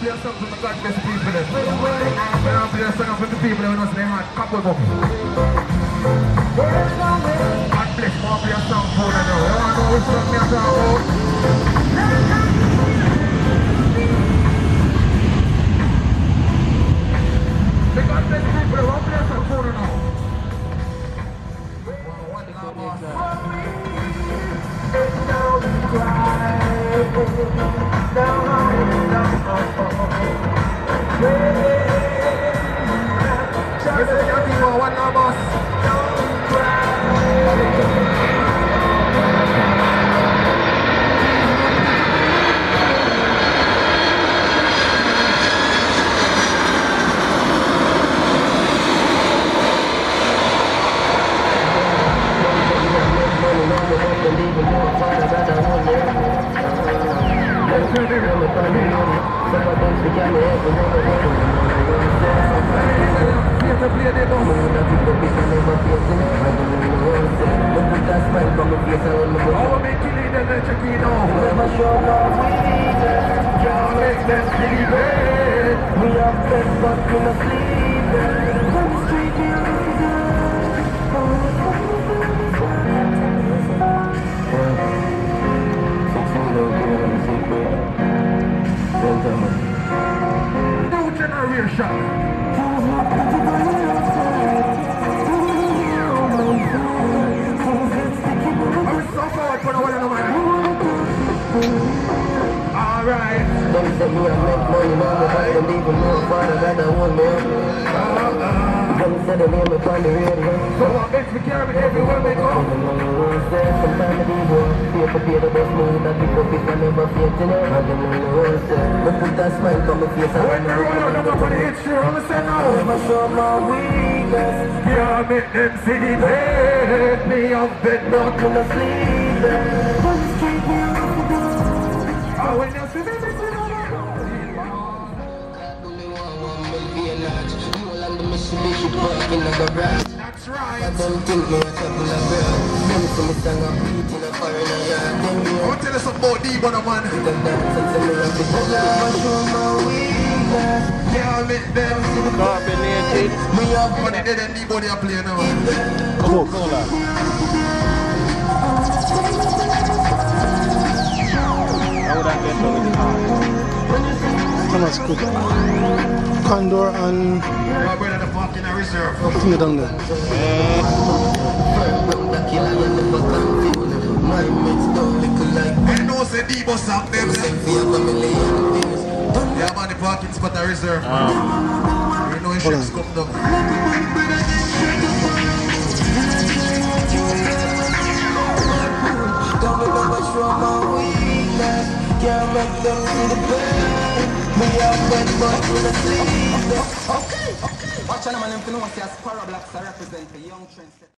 play a song for the God-bless people then. We don't play a song for the people who knows they had couple of God bless, more play a song for them now. You want to know which song me a talk about? The God-bless people, who play a song for them now? That's right. I don't think me a couple of girls. Them see me stand up beating a fire in a yard. I want to tell you something about D-Bono, man. Yeah, make them carbonated. Me have money dead and D-Bono are playing now. Come on, Cola. How would I get to with the car? Thomas Cook. Condor and thing down there. I know say D-Bus up them. Yeah man, the parking spot I reserve. You know ships come down. Can't make them see the pain. We are wet but in the sleep. Okay. Watch on man, them know what Sparrow Blacks represent the young trends.